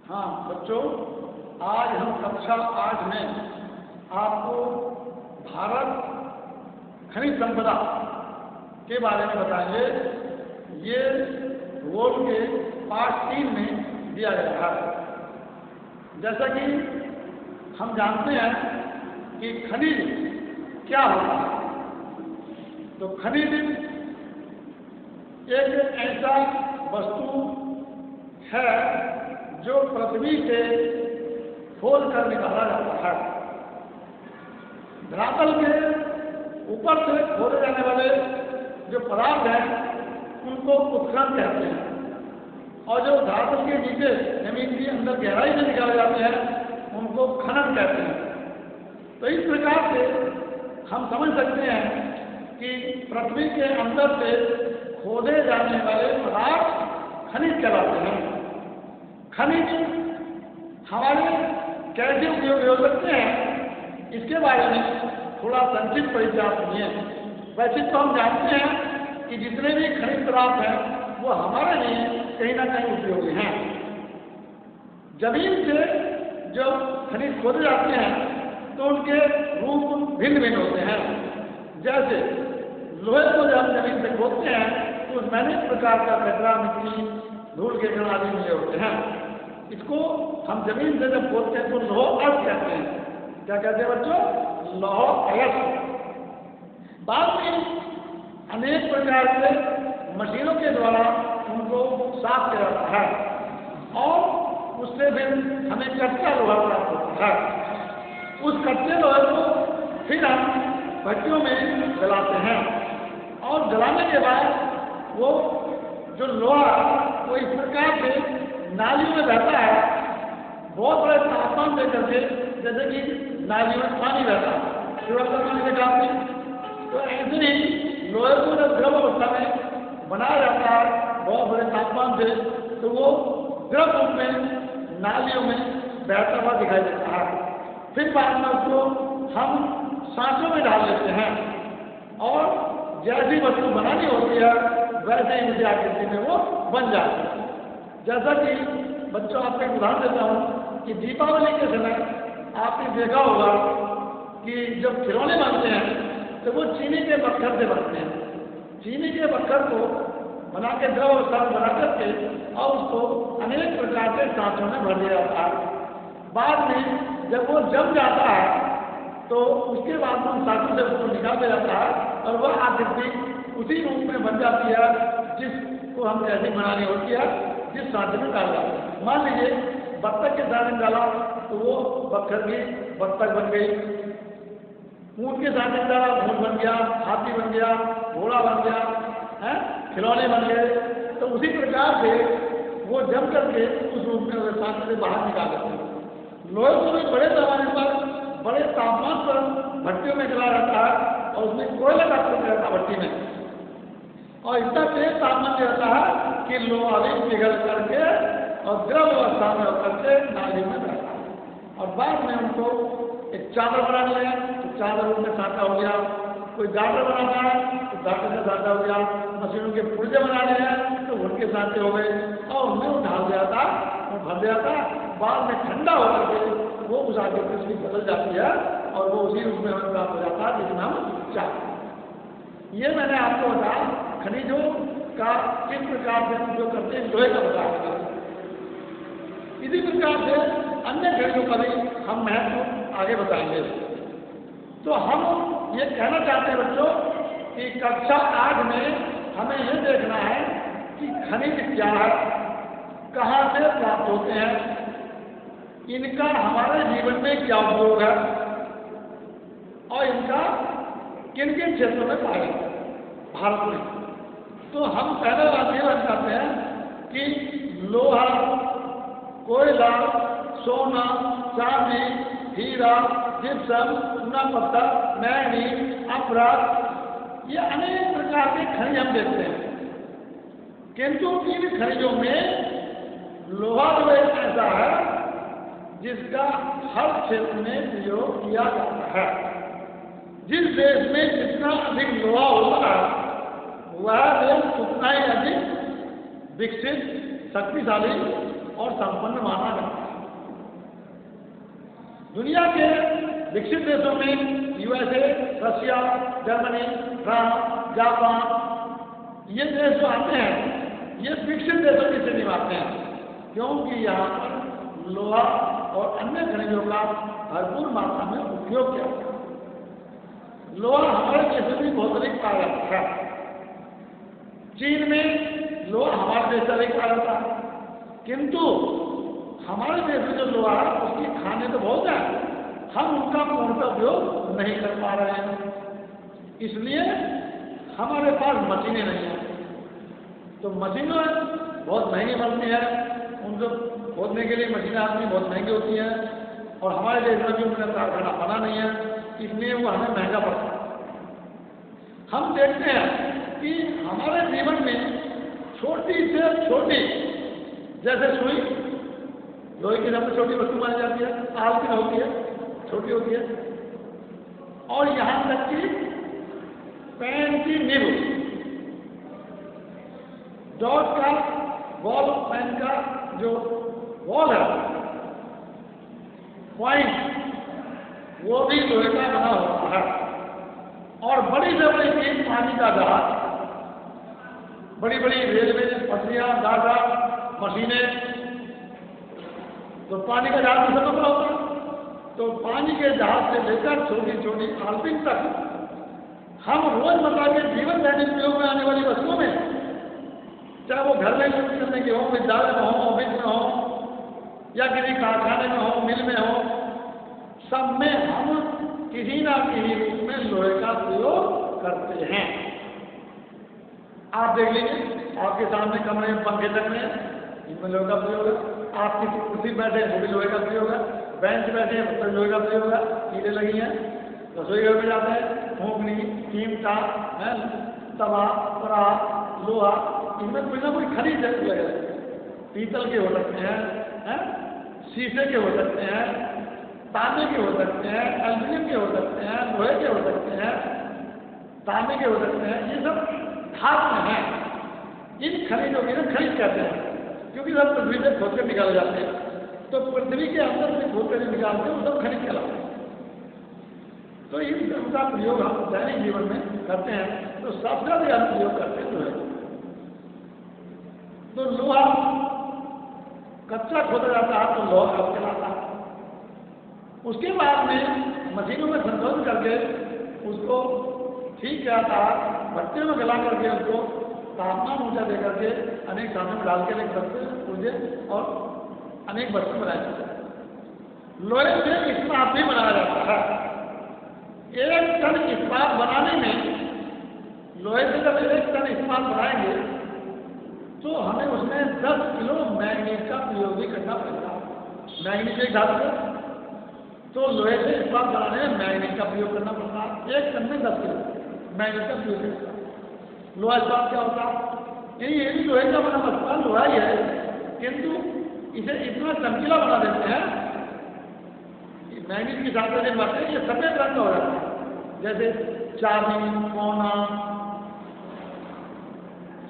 हाँ बच्चों, आज हम कक्षा 8 में आपको भारत खनिज संपदा के बारे में बताएंगे। ये भूगोल के पाठ 3 में दिया गया है। जैसा कि हम जानते हैं कि खनिज क्या होता है, तो खनिज एक ऐसा वस्तु है जो पृथ्वी से खोद कर निकाला जाता है। धरातल के ऊपर से खोदे जाने वाले जो पदार्थ हैं उनको उत्खनन कहते हैं, और जो धरातल के नीचे जमीन की अंदर गहराई से निकाले जाते हैं उनको खनन कहते हैं। तो इस प्रकार से हम समझ सकते हैं कि पृथ्वी के अंदर से खोदे जाने वाले पदार्थ खनिज कहलाते हैं। खनिज हमारे कैसे उपयोग हो सकते हैं, इसके बारे में थोड़ा संक्षिप्त परिचय सुनिए। वैसे तो हम जानते हैं कि जितने भी खनिज पदार्थ हैं वो हमारे लिए कहीं ना कहीं उपयोगी हैं। जमीन से जब खनिज खोदे जाते हैं तो उनके रूप भिन्न भिन्न होते हैं। जैसे लोहे को जब हम जमीन से खोदते हैं तो उसमें अनेक प्रकार का कचरा, मिट्टी, धूल के कण आदि मिले होते हैं। इसको हम जमीन से जब खोदते हैं तो लौह अयस्क कहते हैं। क्या कहते हैं बच्चों? लौह अयस्क। बाद में अनेक प्रकार से मशीनों के द्वारा उनको साफ किया जाता है और उससे फिर हमें कच्चा लोहा प्राप्त होता है। उस कच्चे लोहे को फिर हम भट्टियों में जलाते हैं और जलाने के बाद वो जो लोहा वो इस प्रकार से नालियों में बहता है, बहुत बड़े तापमान दे करके, जैसे कि नालियों में पानी बहता है, शुरुआत पानी निकालते हैं। तो ऐसे ही लोहे को जब द्रव अवस्था में बनाया जाता है बहुत बड़े तापमान से, तो वो द्रव रूप में नालियों में बहता हुआ दिखाई देता है। फिर बाद में उसको हम सांचों में डाल लेते हैं और जैसी वस्तु बनानी होती है वैसे ही मुझे आकृति में वो बन जाती है। जैसा कि बच्चों आपको एक उदाहरण देता हूँ कि दीपावली के समय आपने देखा होगा कि जब खिलौने बनते हैं तो वो चीनी के पत्थर से बनते हैं। चीनी के पत्थर को बना के द्रव अवस्था में बना करके और उसको अनेक प्रकार के सांचों में भर दिया जाता है। बाद में जब वो जम जाता है तो उसके बाद में सांचों से उसको निकाल दिया जाता है और वह आकृति उसी रूप में बन जाती है जिसको हम जैसी बनानी होती है, जिस सांचे में डाल जाते हैं। मान लीजिए बत्तख के सांचे में डाला तो वो बत्तख की बत्तख बन गई, ऊँट के सांचे में डाला ऊँट बन गया, हाथी बन गया, घोड़ा बन गया, है खिलौने बन गए। तो उसी प्रकार से वो जम करके उस रूप में सांचे से बाहर निकाल देते हैं। लोहे को भी बड़े पैमाने पर बड़े तापमान पर भट्टियों में जलाया जाता है और उसमें कोयला का प्रयोग रहता है भट्टी में, और इतना तेज तापमान रहता है कि लोहा भी पिघल करके और द्रव अवस्था में होकर के नाली में बहता है। और बाद में उनको एक चादर बनानी है तो चादर उनमें साटा हो गया, कोई गाटर बनाना है तो गाटर से साटा हो गया, मशीनों के पुर्जे बनाने हैं तो उनके साटे हो गए और उनमें वो ढाल दिया था और भर दिया था। बाद में ठंडा होकर के वो उस आकृति उसकी बदल जाती है और वो उसी रूप में हमें प्राप्त हो जाता है जिसमें हम चाहते। ये मैंने आपको बताया खनिजों का किस प्रकार से उपयोग करते हैं, लोहे का बताया। इसी प्रकार से अन्य खनिजों का भी हम महत्व आगे बताएंगे। तो हम ये कहना चाहते हैं बच्चों कि कक्षा 8 में हमें ये देखना है कि खनिज क्या है, कहाँ से प्राप्त होते हैं, इनका हमारे जीवन में क्या उपयोग है और इनका किन किन क्षेत्रों में पाया जाता है भारत में। तो हम पहले बात ये बताते हैं कि लोहा, कोयला, सोना, चांदी, हीरा, जिप्सम, चूना पत्थर, मैंगनीज, अपराध, ये अनेक प्रकार के खनिज हम देखते हैं। किंतु इन खनिजों में लोहा जो एक ऐसा है जिसका हर क्षेत्र में प्रयोग किया जाता है। जिस देश में जितना अधिक लोहा होता है वह देश उतना ही अधिक विकसित, शक्तिशाली और संपन्न माना जाता है। दुनिया के विकसित देशों में USA, Russia, Germany, France, Japan, ये देश जो आते हैं ये विकसित देशों की श्रेणी में आते हैं, क्योंकि यहाँ पर लोहा और अन्य खनिजों का भरपूर मात्रा में उपयोग किया जाता है। लोहा हमारे देश में भी बहुत अधिक पाया जाता है। चीन में लोहा हमारे देश से अधिक पाया जाता है, किंतु हमारे देश में जो लोहा है उसकी खाने तो बहुत है, हम उनका पूर्णतः उपयोग नहीं कर पा रहे हैं, इसलिए हमारे पास मशीनें नहीं हैं। तो मशीनें बहुत महंगी बनती है, उनको खोदने के लिए मशीनें आदमी बहुत महंगी होती हैं, और हमारे देश में भी उनका कारखाना बना नहीं है, इसलिए वो हमें महंगा पड़ता है। हम देखते हैं कि हमारे जीवन में छोटी से छोटी, जैसे सुई लोहे की सबसे छोटी वस्तु मानी जाती है, आलपिन होती है, छोटी होती है, और यहां तक कि पेन की निब, डॉट का बॉल पेन का जो बॉल है, पॉइंट, वो भी लोहे का बना होता है। और बड़ी से बड़ी चीज पानी का जहाज, बड़ी बड़ी रेलवे पटरियां, डाटा, मशीनें, तो पानी का जहाज किसका बना होता है? तो पानी के जहाज से लेकर छोटी छोटी आलपिन तक हम रोजमर्रा के जीवन दैनिक उपयोग में आने वाली वस्तुओं में, चाहे वो घर में यूज करने की हो, विद्यालय में हो, ऑफिस में हो, या किसी कारखाने में हो, मिल में हो, सब में हम किसी ना किसी रूप में लोहे का प्रयोग करते हैं। आप देख लीजिए, आपके सामने कमरे में पंखे चल रहे हैं, इनमें लोहे का प्रयोग है। आप किसी कुर्सी बैठे हैं, वो भी लोहे का प्रयोग है। बेंच बैठे हैं, उसमें लोहे का प्रयोग है। कीड़े लगी हैं, रसोई घर में जाते हैं, मूंगनी, कीमटा, तवा, परात, लोहा, इनमें कोई ना कोई खनिज लगे रहते हैं। पीतल के हो सकते हैं, शीशे के हो सकते हैं, तांबे के हो सकते हैं, एल्यूमिनियम के हो सकते हैं, लोहे के हो सकते हैं, तांबे के हो सकते हैं। ये सब धातु हैं। इन खनिजों की खनिज कहते हैं, क्योंकि सब पृथ्वी से खोद कर निकाले जाते हैं। तो पृथ्वी के अंदर से खोद कर निकालते हैं, वो सब खनिज कहलाते हैं। तो इन सबका प्रयोग हम दैनिक जीवन में करते हैं। तो सबसे ज्यादा हम प्रयोग करते हैं लोहे। तो लोहा कच्चा खोदा जाता है तो लोहा कब कहलाता है। उसके बाद में मशीनों में संशोधन करके उसको ठीक जाता है, भट्टे में गला करके उसको तापमान ऊंचा दे करके अनेक साधनों में डाल के एक बस्ते ऊर्जे और अनेक बस्ते बनाए जाते हैं। लोहे से इस्पात भी बनाया जाता है। 1 टन इस्पात बनाने में, लोहे से जब 1 टन इस्पात बनाएंगे तो हमें उसमें 10 किलो मैग्नीज का प्रयोग भी करना पड़ेगा। मैग्नीज एक धातु है, तो लोहे से इस्पात बनाने में मैग्नीज का प्रयोग करना पड़ता है। 1 टन में 10 किलो मैग्नीज का प्रयोग करता है। लोहा इस्पात क्या होता है? ये भी लोहे का बना वस्तु है, लोहा ही है, किंतु इसे इतना चमकीला बना देते हैं, मैग्नीज की साथ में बातें, ये सफेद रंग का हो जाता है। जैसे चांदी, सोना,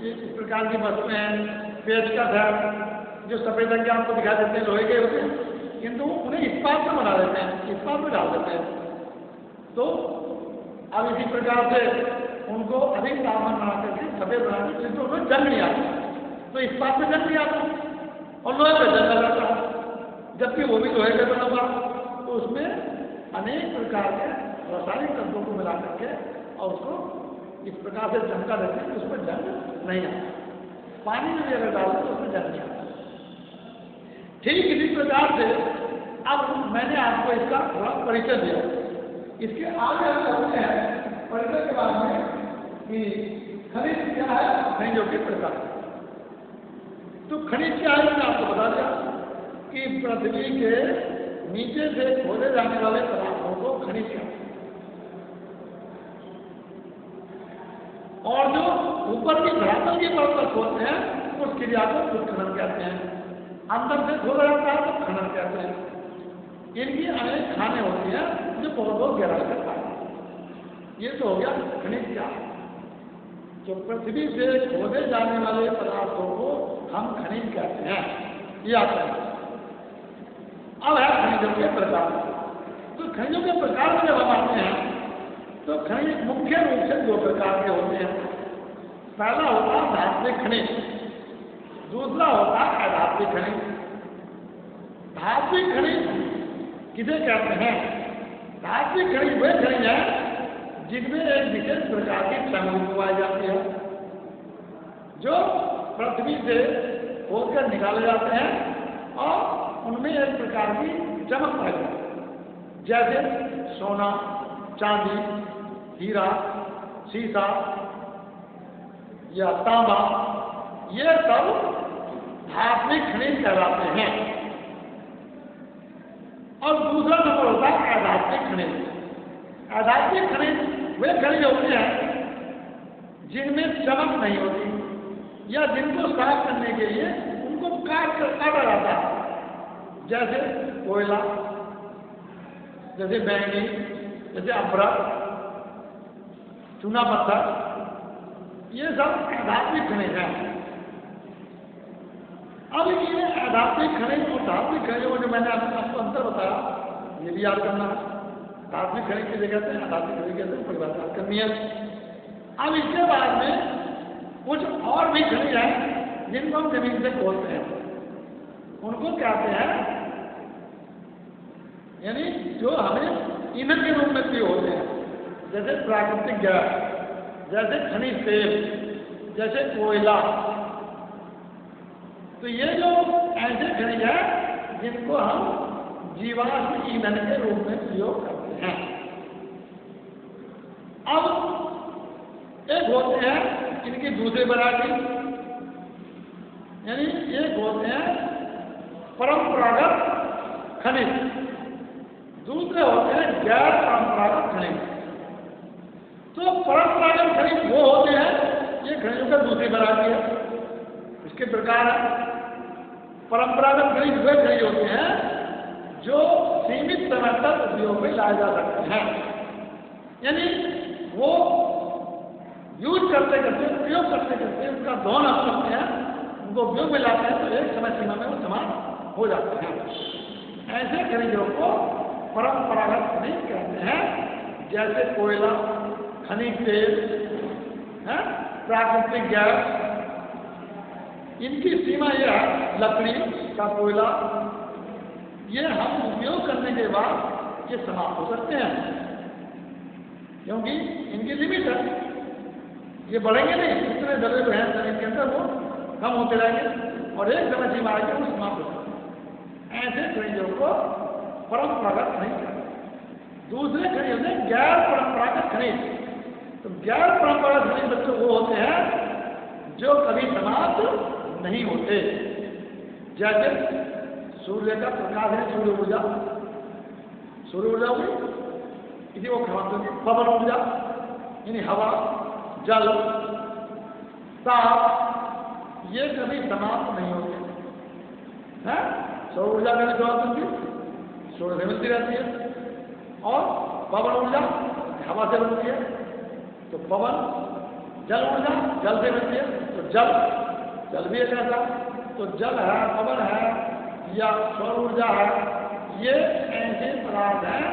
इस प्रकार की वस्तुएं हैं, पेचकस है, जो सफेद रंग के आपको दिखा देते हैं, लोहे के होते हैं, किंतु उन्हें इस्पात में बना देते हैं, इस्पात में डाल देते हैं। तो अब इसी प्रकार से उनको अधिक तापमान बना करके सफेद बना देते, जिससे उन्हें जंग नहीं आता। तो इस्पात में जंग नहीं आता और लोहे पर जंग लग जाता है, जबकि वो भी लोहे का बना हुआ। तो उसमें अनेक प्रकार के रासायनिक तत्वों को मिला करके और उसको इस प्रकार से चमका देते हैं कि उसमें जंग नहीं आता। पानी में भी अगर डालते तो उसमें जंग नहीं आता। ठीक इसी प्रकार से अब मैंने आपको इसका थोड़ा परिचय दिया। इसके आगे हम चलते हैं परिचय के बाद में कि खनिज क्या है, खनिजों के प्रकार। तो खनिज क्या है, मैंने आपको बता दिया कि पृथ्वी के नीचे से खोजे जाने वाले पदार्थों को खनिज कहते हैं, और जो ऊपर की धरातल की परत पर खोदते हैं उस क्रिया को उत्खनन कहते हैं। अंदर से खोदा जाता है तो खनन कहते हैं। इनकी अनेक खाने होती हैं जो बहुत गहराई तक पाए। ये तो हो गया खनिज क्या है। जो पृथ्वी से खोदे जाने वाले पदार्थों को हम खनिज कहते हैं। ये आता है। अब है खनिजों के प्रकार। खनिजों के प्रकार में जब हम आते हैं तो खनिज मुख्य रूप से दो प्रकार के होते हैं। पहला होता है धात्विक खनिज, दूसरा होता है अधात्विक खनिज। धात्विक खनिज किसे कहते हैं? धात्विक खनिज वे खनिज हैं जिनमें एक विशेष प्रकार की चमक पाई जाती है, जो पृथ्वी से खोदकर निकाले जाते हैं और उनमें एक प्रकार की चमक पाई जाती है, जैसे सोना, चांदी, हीरा, सीसा या तांबा, ये सब धात्विक खनिज कहलाते हैं। और दूसरा नंबर होता है अधात्विक खनिज। अधात्विक खनिज वे खनिज होते हैं जिनमें चमक नहीं होती या जिनको साफ करने के लिए उनको काटा जाता है, जैसे कोयला, जैसे बैंगनी, जैसे अभ्रक, चूना पत्थर, ये सब अधात्विक खनिज हैं। अब ये अधात्विक खनिज और धात्विक खनिजों में जो मैंने आपको अंतर बताया, ये भी याद करना है। धात्विक खनिज किसे कहते हैं, अधात्विक खनिज कहते हैं, परिभाषा करनी है। अब इसके बाद में कुछ और भी खनिज हैं जिनको हम जमीन से खोदते हैं, उनको कहते हैं, यानी जो हमें ईंधन के रूप में प्रयोग होते हैं, जैसे प्राकृतिक गैस, जैसे खनिज तेल, जैसे कोयला। तो ये जो ऐसे खनिज हैं जिनको हम जीवाश्म ईंधन के रूप में प्रयोग करते हैं। अब एक होते हैं इनकी दूसरी वैरायटी, यानी एक होते हैं परंपरागत खनिज, दूसरे होते हैं गैर परंपरागत खनिज। तो परंपरागत खनिज वो होते हैं, ये खनिजों का दूसरी वैरायटी है। इसके प्रकार है, परंपरागत खनिज वे खनिज होते हैं जो सीमित समय तक उपयोग में लाए जा सकते हैं, यानी वो यूज करते करते, उपयोग करते करते उनका दोहन आप करते हैं, उनको उपयोग में लाते हैं तो एक समय सीमा में वो समाप्त हो जाते हैं। ऐसे खनिजों को परंपरागत खनिज कहते हैं, जैसे कोयला, खनिज तेल, प्राकृतिक गैस। इनकी सीमा यह है, लकड़ी का कोयला, ये हम उपयोग करने के बाद ये समाप्त हो सकते हैं, क्योंकि इनकी लिमिट है, ये बढ़ेंगे नहीं, जितने दबे हुए हैं शरीर के अंदर वो कम होते रहेंगे और एक समय सीमा आएगी वो समाप्त हो सकते हैं। ऐसे खनिजों को परंपरागत खनिज कहते हैं। दूसरे खनिज होते हैं गैर परंपरागत खनिज। तो गैर परंपरागत खनिज बच्चों वो होते हैं जो कभी समाप्त नहीं होते, जैसे सूर्य का प्रकाश है, सूर्य ऊर्जा, सूर्य ऊर्जा हुई, इसी को खत्म होगी। पवन ऊर्जा यानी हवा, जल, ताप, ये कभी समाप्त नहीं होते हैं। सौर ऊर्जा का भी समाप्त होती, सूर्य से मिलती रहती है, और पवन ऊर्जा हवा से बनती है, तो पवन, जल ऊर्जा जल से बनती है, तो जल भी एक ऐसा, तो जल है, पवन है या सौर ऊर्जा है, ये ऐसे पदार्थ हैं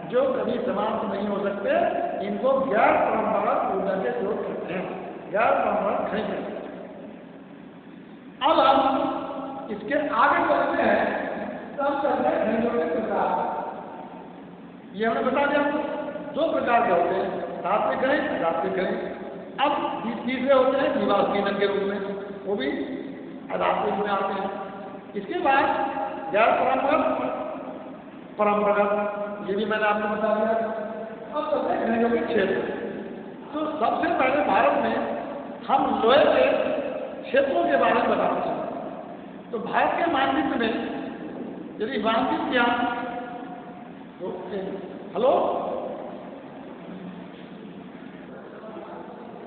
जो कभी समाप्त नहीं हो सकते। इनको गैर परंपरागत ऊर्जा के स्रोत कहते हैं, गैर परंपरागत खनिज कहते हैं। अब हम इसके आगे बढ़ते हैं, तब चलते हैं खनिजों के प्रकार। ये हमने बता दिया, दो प्रकार के होते हैं, धात्विक खनिज, अधात्विक खनिज। अब तीसरे होते हैं जीवाश्म ईंधन के रूप में, वो भी अधात्विक में आते हैं। इसके बाद गैर परंपरागत, परंपरागत, ये भी मैंने आपको बता दिया। अब चलते हैं खनिजों के क्षेत्र। तो सबसे पहले भारत में हम लोहे के क्षेत्रों के बारे में बताना चाहते हैं। तो भारत के मानचित्र में यदि मानचित्र किया तो हेलो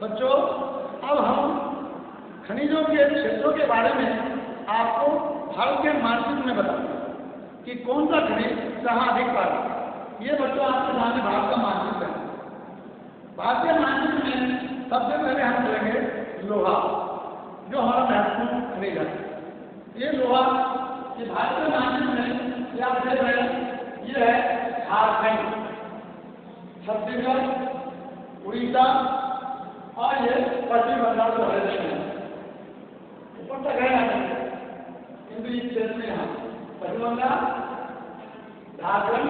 बच्चों, अब हम खनिजों के क्षेत्रों के बारे में आपको भारत के मानचित्र में बताते हैं कि कौन सा खनिज कहाँ अधिक पाया। ये बच्चों आपके सामने भारत का मानचित्र है। भारत के मानचित्र में सबसे पहले हम लेंगे लोहा, जो हमारा महत्वपूर्ण खनिज है। ये लोहा, ये भारत के मानचित्र में, ये आप देख रहे हैं, ये है झारखंड, छत्तीसगढ़, उड़ीसा और ये पश्चिम बंगाल को हरे हैं। ऊपर तक है किंतु इस क्षेत्र में यहाँ पश्चिम बंगाल, झारखंड,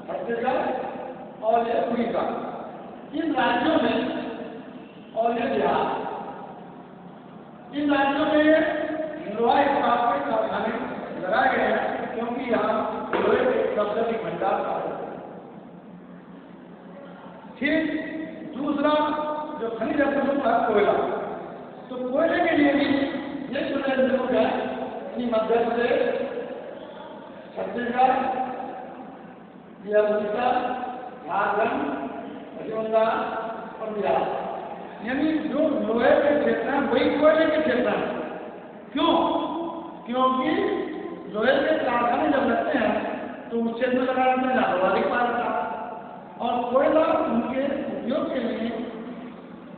छत्तीसगढ़ और ये उड़ीसा, इन राज्यों में और ये बिहार, इन राज्यों में लोहा इस्पात के कारखाने लगाए गए हैं क्योंकि यहाँ लोहे के सबसे अधिक भंडार पाए जाते हैं। ठीक दूसरा जो खनिज अपरूप है कोयला, तो कोयले के लिए भी ये चुने लोग हैं कि मध्य प्रदेश, छत्तीसगढ़, उड़ीसा, झारखंड, पश्चिम बंगाल और बिहार, यानी जो लोहे के क्षेत्र हैं वही कोयले के क्षेत्र हैं। क्यों? क्योंकि लोहे के कारखाने जब लगते हैं तो उस क्षेत्र में लगाया जाता है लाभवादी पाया जाता है और कोयला उनके उपयोग के लिए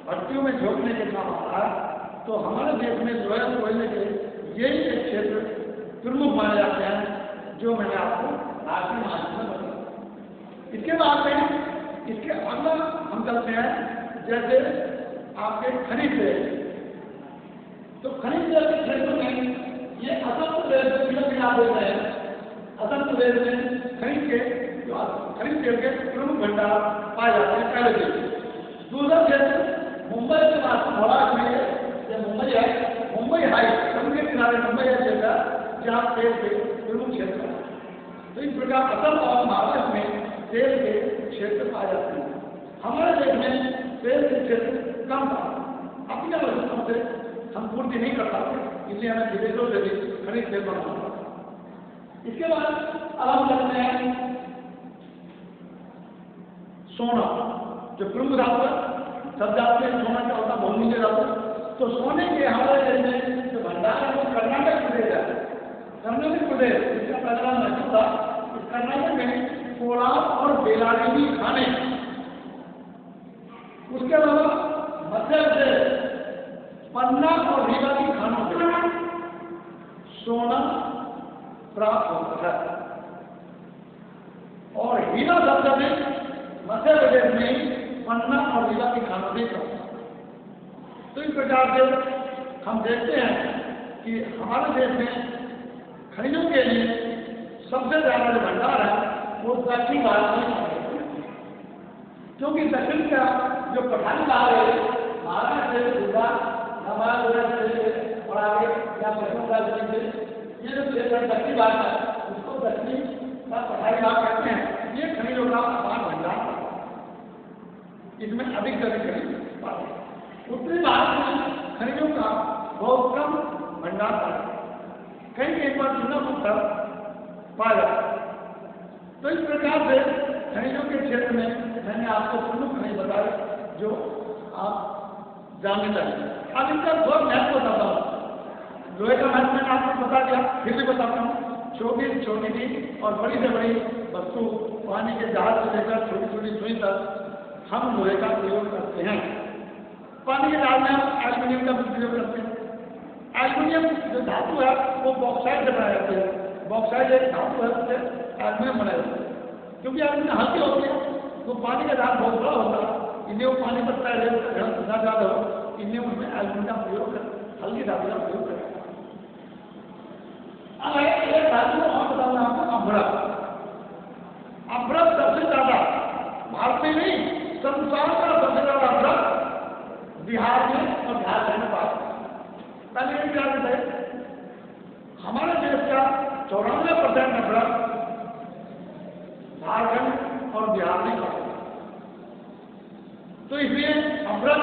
भट्टियों में झोंकने के काम आता है। तो हमारे देश में लोहे और कोयले के यही एक क्षेत्र प्रमुख माने जाते हैं जो मैंने आपको राष्ट्रीय महासंघ में बताया। इसके बाद में इसके अगला हम चलते हैं जैसे आपके खनिज तेल, तो खनिज तेल के क्षेत्र में ये असम प्रदेश मिला देते हैं। असम प्रदेश में खनिज तेल के प्रमुख भंडार पाए जाते हैं पहले से। दूसरा क्षेत्र मुंबई के पास महाराष्ट्र में ये मुंबई है, मुंबई हाई समुद्र के किनारे मुंबई है क्षेत्र जहाँ तेल के प्रमुख क्षेत्र है। तो इस प्रकार असम और महाराष्ट्र में तेल के क्षेत्र पाए जाते हैं। हमारे देश में तेल के क्षेत्र कम था, अपनी आवश्यकताओं से हम पूर्ति नहीं कर पाते, इसलिए हमें विदेशों से भी खनिज तेल बनाना पड़ता। इसके बाद अब हम चलते हैं सोना, जो प्रमुख धातु है। सब जानते हैं सोना क्या होता है, बहुमूल्य धातु। तो सोने के हमारे देश में जो भंडार है वो कर्नाटक प्रदेश है। कर्नाटक प्रदेश जिसका पहला नाम महसूस था, इस कर्नाटक में कोलार और बेलारी खाने, उसके अलावा मध्य प्रदेश पन्ना और रीवा की खानों से सोना प्राप्त होता है और हीरा सबसे अधिक मध्य प्रदेश में पन्ना और रीवा की खानों से प्राप्त होता है। तो इस प्रकार से हम देखते हैं कि हमारे देश में खनिजों के लिए सबसे ज्यादा जो भंडार है वो दक्षिण भारत में है, क्योंकि दक्षिण का जो पठानी भाग है महाराष्ट्र से गुजरात से और आगे या पश्चिम बंगाल से ये जो क्षेत्र दक्षिण भाग है उसको दक्षिण का पठानी भाग कहते हैं। ये खनिजों का अपार भंडार है, इसमें अधिक से अधिक खनिज पाते हैं। उत्तरी भारत में खनिजों का बहुत कम भंडार पाया, कहीं एक बार चुना पत्थर पाया जाता है। तो इस प्रकार से खनिजों के क्षेत्र में मैंने आपको प्रमुख खनिज बताया जो आप जानना चाहिए। अब इनका बहुत महत्व बताता हूँ। लोहे का महत्व मैंने आपको बता दिया, फिर भी बताता हूँ। छोटी दी और बड़ी से बड़ी वस्तु, पानी के जहाज से लेकर छोटी छोटी सुई तक हम लोहे का प्रयोग करते हैं। पानी के जहाज में हम एल्यूमिनियम का प्रयोग करते हैं। एल्यूमिनियम जो धातु है वो बॉक्साइड से बनाया जाती है। बॉक्साइड एक धातु है, उससे एल्यूमिनियम बनाया जाता है। क्योंकि एल्यूमिनियम हल्की होती है तो पानी का जहाज बहुत बड़ा होता है, इन्हें वो पानी पड़ता है ना ज़्यादा हो, इन्हें उसमें एल्यूमिनियम का प्रयोग कर, हल्की धातु का प्रयोग करें। अब एक धातु और बताऊंगा आपको, अभ्रक। अभ्रक सबसे ज्यादा भारत में नहीं संसार का सबसे ज्यादा अभ्रक बिहार में और झारखंड में पाया जाता है। पहले ये क्या है, हमारे देश का 94% अभ्रक झारखंड और बिहार में पाया जाता है। तो इसलिए अभ्रक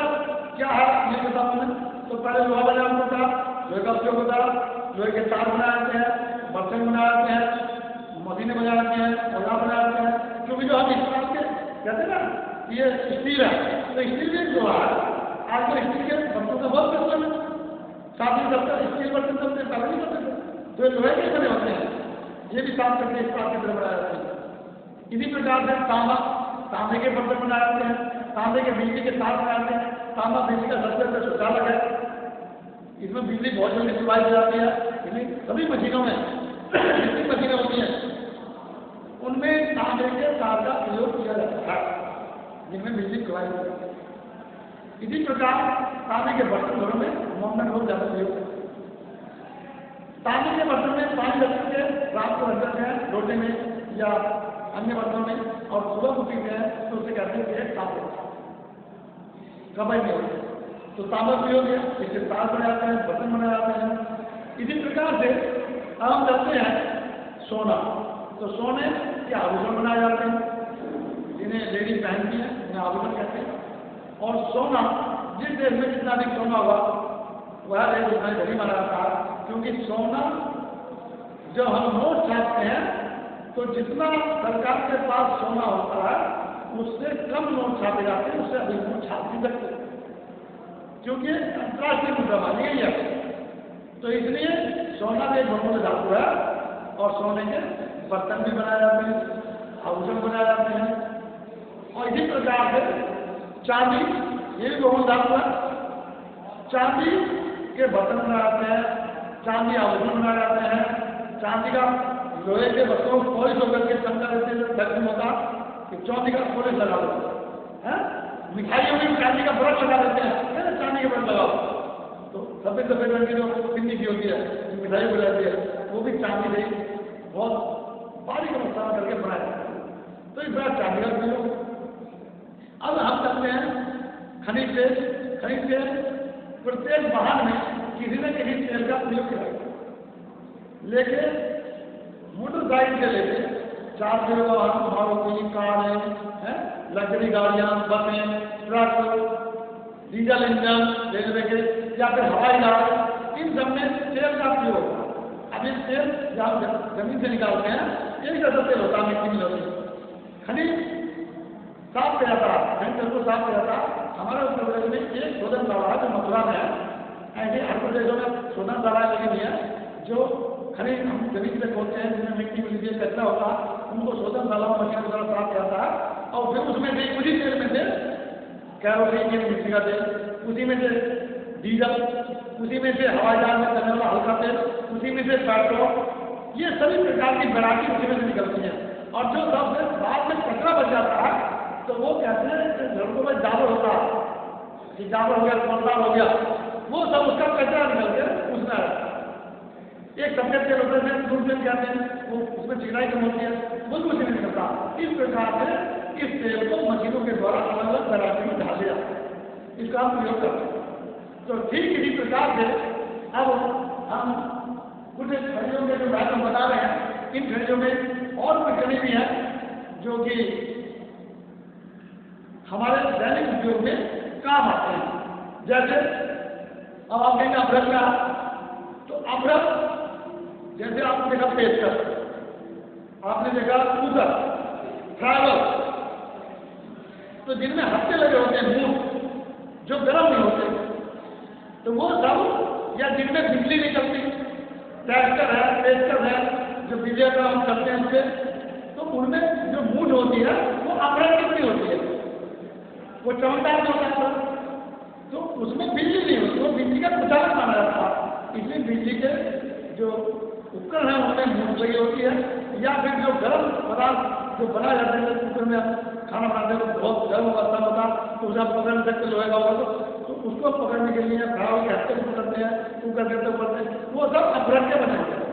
क्या है ये बताऊं मैं। तो पहले लोहा बनाया होता था, लोहे का उपयोग होता है, लोहे के तार बनाए जाते हैं, बर्तन बनाए जाते हैं, मशीनें बनाए जाती हैं, औजार बनाए जाते हैं। क्योंकि जो हम इस्तेमाल के कहते हैं ना ये स्टील है, तो स्टील भी लोहा है। आज तो स्टील के बर्तनों का बहुत प्रचलन है, साथ ही जब तक स्टील बर्तन चलते पहले नहीं करते थे, तो लोहे के बने होते हैं, ये भी साफ करके इस की तरह बनाए जाते हैं। इसी प्रकार से तांबे के बर्तन बनाए जाते हैं, तांबे के बिजली के तार बनाते हैं। तांबा बिजली का सबसे बड़ा सुचालक है, इसमें बिजली बहुत जल्दी सप्लाई हो जाती है। सभी मशीनों में जितनी मशीनें होती हैं उनमें तांबे के तार का जिनमें बिजली खुलाई जाती है। इसी प्रकार तांबे के बर्तन घरों में मोमडन लोग ज्यादा प्रयोग करते हैं। तांबे के बर्तन में पानी रख के रात को रख देते हैं लोटे में या अन्य बर्तनों में, और सुबह को पीते हैं तो उसे कहते हैं कि तांबे कबाई में होते हैं। तो तांबा प्रयोग है, इससे तार बनाए जाते हैं, बर्तन बनाए जाते हैं। इसी प्रकार से हम करते हैं सोना। तो सोने के आभूषण बनाए जाते हैं, जिन्हें लेडी पहनती है उन्हें आभूषण कहते हैं। और सोना जिस देश में जितना भी सोना हुआ वह देश उतना धनी बना जाता है, क्योंकि सोना जब हम नोट छापते हैं तो जितना सरकार के पास सोना होता है उससे कम नोट छापे जाते हैं, उससे अधिक नोट छाप नहीं सकते, क्योंकि अंतर्राष्ट्रीय मुद्रा मानी गई है। तो इसलिए सोना भी एक बहुमूल्य धातु है, और सोने के बर्तन भी बनाए जाते हैं, आभूषण बनाए जाते हैं। और इसी प्रकार से चांदी, ये भी बहुमूल्य धातु है। चांदी के बर्तन बनाए जाते हैं, चांदी आभूषण बनाए जाते हैं। चांदी का लोहे के बर्तनों को पॉलिश होकर के चमका देते हैं, दक्षिण होता कि चांदी का पॉलिश लगा देते हैं। मिठाइयों में चांदी का ब्रश लगा देते हैं, चांदी के ब्रश लगाओ तो सफेद सफेद रंग की जो पिन्नी की होती है, जो मिठाई को जाती है, वो भी चांदी से बहुत बारीक मसाला करके बनाया जाता है। तो इस बार चांदी का प्रयोग। अब हम करते हैं खनिज तेल। खनिज तेल प्रत्येक वाहन में किसी न किसी तेल का प्रयोग किया जाता है, लेकिन मोटरसाइकिल से लेके 4 पहियों का वाहन, मारुति, कारें, लग्जरी गाड़ियां, बसें, ट्रक, डीजल इंजन रेलवे के या फिर हवाई जहाज, इन सब में तेल का प्रयोग होता है। अब ये तेल जब जमीन से निकालते हैं एक जैसा तेल होता है, मिट्टी में होती है। खनिज साफ किया जाता है, खनिज तेल को साफ किया जाता है। हमारे उत्तर प्रदेश में एक शोधनशाला है जो मथुरा में है। ऐसे हर प्रदेशों में शोधनशाला लगी है जो खनिज हम जमीन से खोलते हैं, जिसमें मिट्टी मिलती है, कचरा होता है, उनको शोधनशालाओं मशीनों द्वारा साफ किया जाता है। और फिर उसमें से उसी तेल में से कैरोसिन की मिट्टी का तेल, उसी में से डीजल, उसी में से हवाई जहाज में चलने वाला हल्का तेल, उसी में से पेट्रोल, ये सभी प्रकार की वैरायटी उसी में से निकलती है। और जो सबसे बाद में कचरा बच जाता है तो वो कहते हैं लड़कों में जाबर होता है कि जाबर हो गया, कोलतार हो गया, वो सब उसका कचरा निकल के उसमें रहता है। एक सफेद तेल होता है, दूध तेल कहते हैं, वो उसमें चिकनाई कम होती है, वो भी उसी में निकलता है। इस प्रकार से इस तेल को मशीनों के द्वारा अलग अलग वैरायटी में ढाल दिया जाता है, इसका हम प्रयोग करते हैं। तो ठीक इसी प्रकार से अब हम कुछ खनिजों के जो बात हम बता रहे हैं, इन खनिजों में और भी खनिज भी हैं जो कि हमारे दैनिक उपयोग में काम आते हैं। जैसे अब आप कहेंगे अभ्रक का, तो अभ्रक जैसे आपने देखा पेचकस, आपने देखा कूकर, ट्रैवल, तो जिनमें हत्थे लगे होते हैं मूठ, जो गर्म नहीं होते, तो वो सब, या जिनमें बिजली नहीं चलती, ट्रैक्टर है, पेचकस है, जो बिजली का हम करते हैं उससे, तो उनमें जो मूठ होती है वो अभ्रक कितनी होती है, वो चमकदार जो होता है, तो उसमें बिजली नहीं होती, वो बिजली का प्रचालक माना जाता है। इसलिए बिजली के जो उपकरण है उनमें मूठ लगी होती है, या फिर जो गर्म पदार्थ जो बनाए जाते हैं, कुकर में खाना बनाते हैं तो बहुत गर्म बर्तन होता है, तो उसे आप पकड़ नहीं सकते लोहे का होगा, तो उसको पकड़ने के लिए खड़ा होकर हत्थे को पकड़ते हैं, कुकर के ऊपर पड़ते हैं, वो सब अभ्रक के बने होते हैं,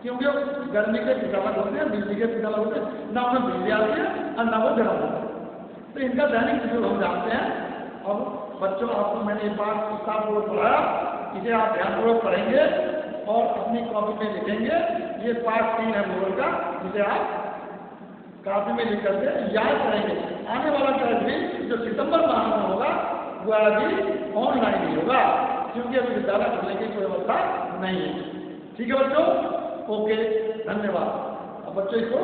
क्योंकि वो गर्मी के प्रचालक होते हैं, बिजली के प्रचालक होते हैं, ना उनमें बिजली आती है और ना वो गर्म होता है। तो इनका दैनिक उपयोग हम जानते हैं। और बच्चों, आपको मैंने एक बार विस्तारपूर्वक पढ़ाया, इसे आप ध्यानपूर्वक पढ़ेंगे और अपनी कॉपी में लिखेंगे। ये पार्ट 3 है भूगोल का, जिसे आप कॉपी में लिख करके याद करेंगे। आने वाला टेस्ट भी जो सितंबर माह में होगा वह भी ऑनलाइन ही होगा, क्योंकि अभी विद्यालय खुलने की कोई व्यवस्था नहीं है। ठीक है बच्चों, ओके, धन्यवाद। अब बच्चों इसको